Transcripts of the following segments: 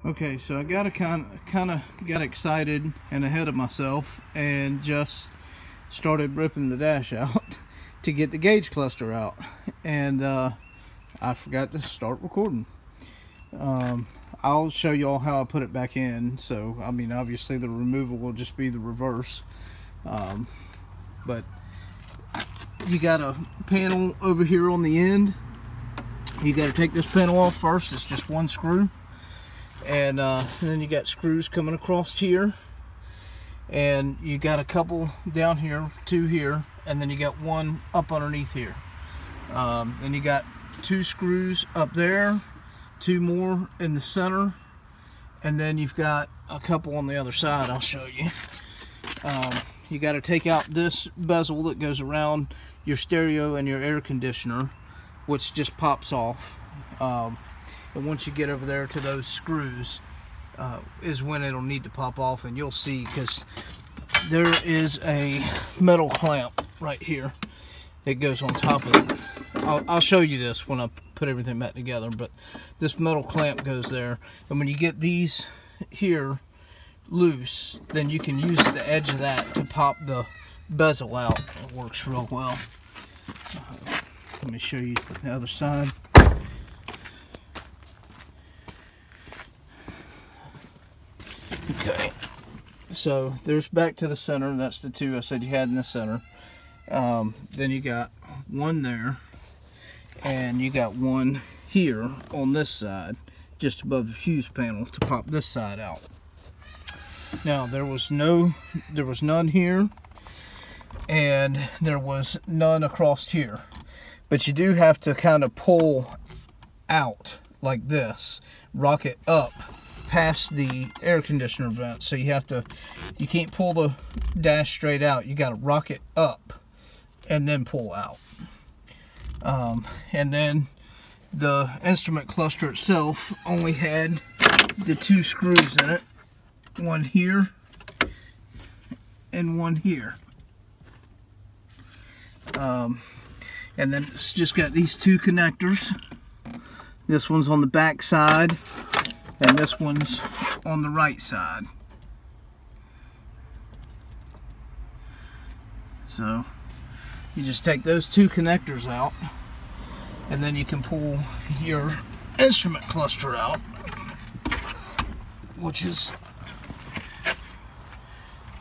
Okay, so I kind of got excited and ahead of myself and just started ripping the dash out to get the gauge cluster out, and I forgot to start recording. I'll show you all how I put it back in. So I mean, obviously the removal will just be the reverse, but you got a panel over here on the end. You got to take this panel off first. It's just one screw. And then you got screws coming across here, and you got a couple down here, two here, and then you got one up underneath here. Then you got two screws up there, two more in the center, and then you've got a couple on the other side. I'll show you. You got to take out this bezel that goes around your stereo and your air conditioner, which just pops off. And once you get over there to those screws is when it'll need to pop off, and you'll see, because there is a metal clamp right here that goes on top of it. I'll show you this when I put everything back together, but this metal clamp goes there, and when you get these here loose, then you can use the edge of that to pop the bezel out. It works real well. Let me show you the other side. Okay, so there's back to the center. That's the two I said you had in the center. Then you got one there, and you got one here on this side, just above the fuse panel, to pop this side out. Now there was none here, and there was none across here, but you do have to kind of pull out like this, rock it up past the air conditioner vent. So you can't pull the dash straight out. You got to rock it up and then pull out. And then the instrument cluster itself only had the two screws in it, one here and one here. And then it's just got these two connectors. This one's on the back side, and this one's on the right side. So you just take those two connectors out, and then you can pull your instrument cluster out, which is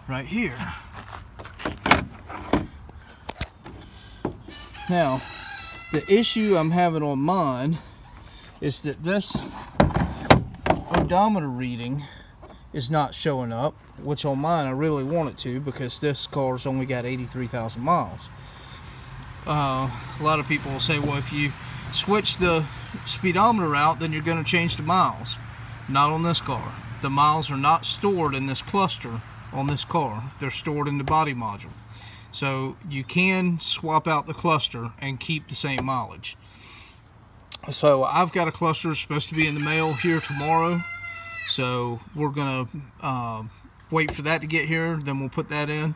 right here. Now, the issue I'm having on mine is that this odometer reading is not showing up, which on mine I really want it to, because this car's only got 83,000 miles. A lot of people will say, well, if you switch the speedometer out, then you're going to change the miles. Not on this car. The miles are not stored in this cluster on this car. They're stored in the body module. So you can swap out the cluster and keep the same mileage. So I've got a cluster supposed to be in the mail here tomorrow. So we're gonna wait for that to get here, then we'll put that in.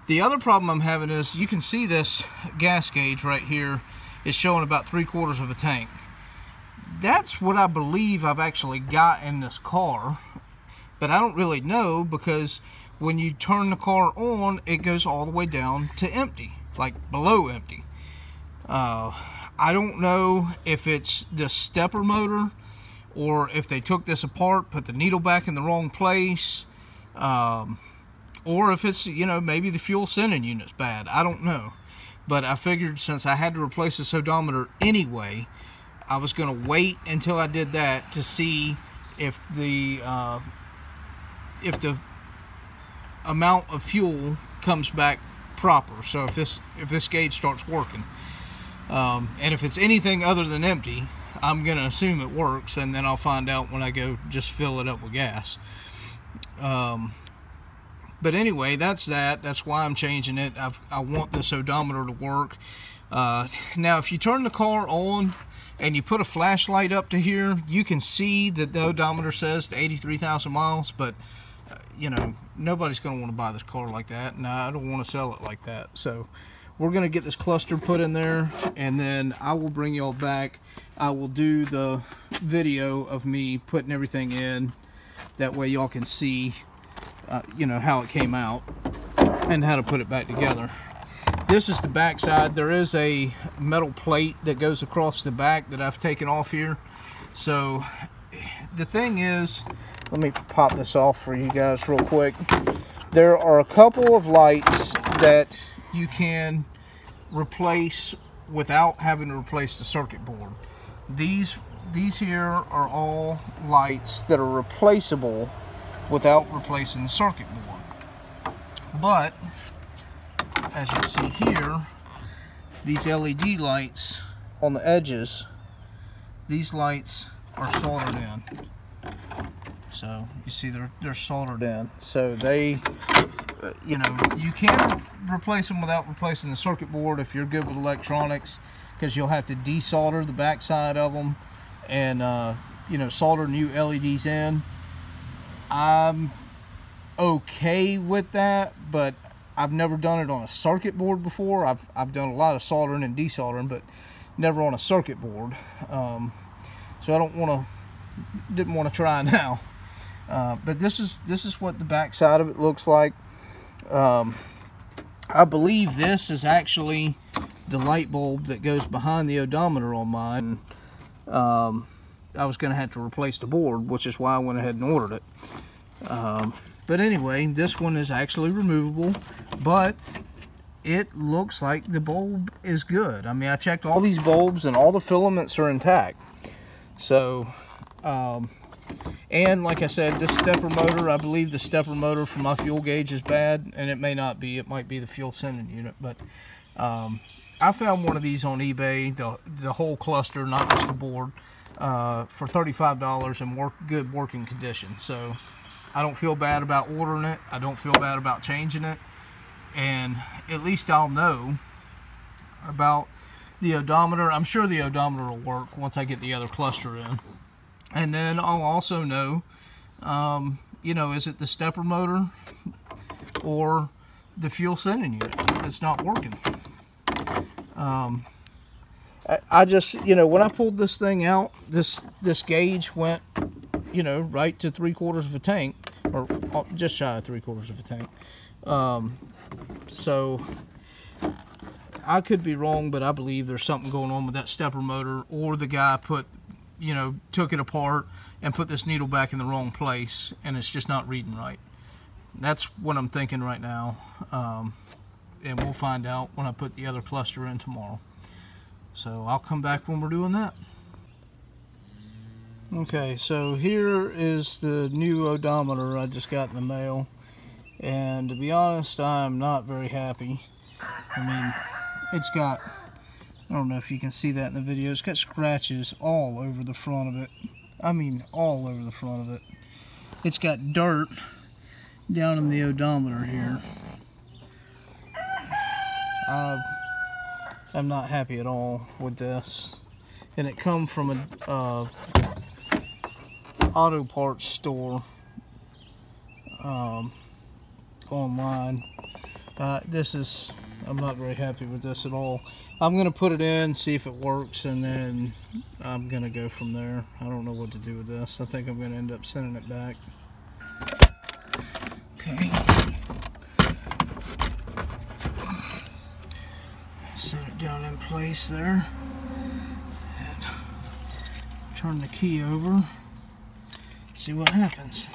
The other problem I'm having is, you can see this gas gauge right here is showing about 3/4 of a tank. That's what I believe I've actually got in this car, but I don't really know, because when you turn the car on, it goes all the way down to empty, like below empty. I don't know if it's the stepper motor, or if they took this apart, put the needle back in the wrong place, or if it's, you know, maybe the fuel sending unit's bad. I don't know. But I figured, since I had to replace this odometer anyway, I was going to wait until I did that to see if the amount of fuel comes back proper. So if this gauge starts working, and if it's anything other than empty, I'm gonna assume it works, and then I'll find out when I go just fill it up with gas. But anyway, that's why I'm changing it. I want this odometer to work. Now if you turn the car on and you put a flashlight up to here, you can see that the odometer says to 83,000 miles, but you know, nobody's going to want to buy this car like that, and I don't want to sell it like that. So we're going to get this cluster put in there, and then I will bring y'all back. I will do the video of me putting everything in, That way y'all can see, you know, how it came out and how to put it back together. This is the back side. There is a metal plate that goes across the back that I've taken off here. So the thing is, let me pop this off for you guys real quick. There are a couple of lights that you can replace without having to replace the circuit board. These here are all lights that are replaceable without replacing the circuit board. But as you see here, these LED lights on the edges, these lights are soldered in. So you see they're soldered in. So they, you know, you can replace them without replacing the circuit board if you're good with electronics, because you'll have to desolder the back side of them and you know, solder new LEDs in. I'm okay with that, but I've never done it on a circuit board before. I've done a lot of soldering and desoldering, but never on a circuit board. So I didn't want to try now. But this is what the back side of it looks like. I believe this is actually the light bulb that goes behind the odometer on mine. I was going to have to replace the board, which is why I went ahead and ordered it. But anyway, this one is actually removable, but it looks like the bulb is good. I mean, I checked all these bulbs and all the filaments are intact. So, and like I said, this stepper motor, I believe the stepper motor for my fuel gauge is bad, and it may not be. It might be the fuel sending unit, but I found one of these on eBay, the whole cluster, not just the board, for $35 in good working condition. So I don't feel bad about ordering it. I don't feel bad about changing it. And at least I'll know about the odometer. I'm sure the odometer will work once I get the other cluster in. And then I'll also know, you know, is it the stepper motor or the fuel sending unit that's not working? I just, you know, when I pulled this thing out, this gauge went, you know, right to 3/4 of a tank, or just shy of 3/4 of a tank. So I could be wrong, but I believe there's something going on with that stepper motor, or the guy took it apart and put this needle back in the wrong place, and it's just not reading right. That's what I'm thinking right now. And we'll find out when I put the other cluster in tomorrow. So I'll come back when we're doing that. Okay, so here is the new odometer I just got in the mail, and to be honest, I'm not very happy. I mean, it's got, I don't know if you can see that in the video, it's got scratches all over the front of it. I mean, all over the front of it. It's got dirt down in the odometer here. I'm not happy at all with this. And it come from a auto parts store online. I'm not very happy with this at all. I'm gonna put it in, see if it works, and then I'm gonna go from there. I don't know what to do with this. I think I'm gonna end up sending it back. Okay. Set it down in place there. And turn the key over. See what happens.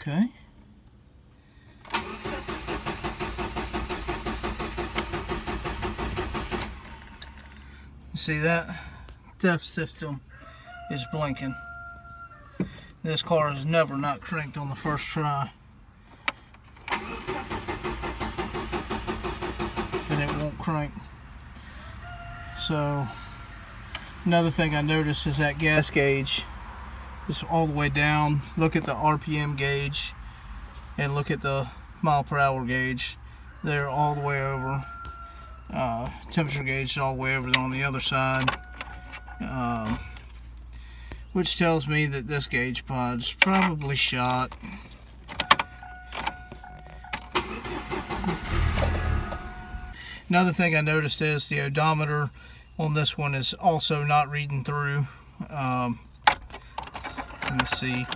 Okay. See that? Depth system is blinking. This car has never not cranked on the first try. And it won't crank. So, another thing I noticed is that gas gauge is all the way down. Look at the RPM gauge and look at the mile per hour gauge. They're all the way over. Temperature gauge is all the way over on the other side. Which tells me that this gauge pod's probably shot. Another thing I noticed is the odometer on this one is also not reading through. Let me see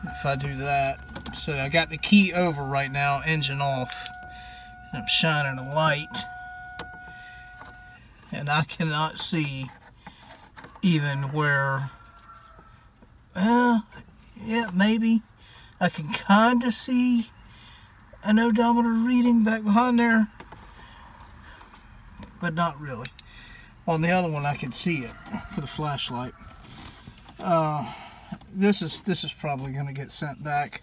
if I do that. So I got the key over right now, engine off. I'm shining a light, and I cannot see even where, yeah, maybe I can kind of see an odometer reading back behind there, but not really. On the other one I can see it with a flashlight. This is probably going to get sent back.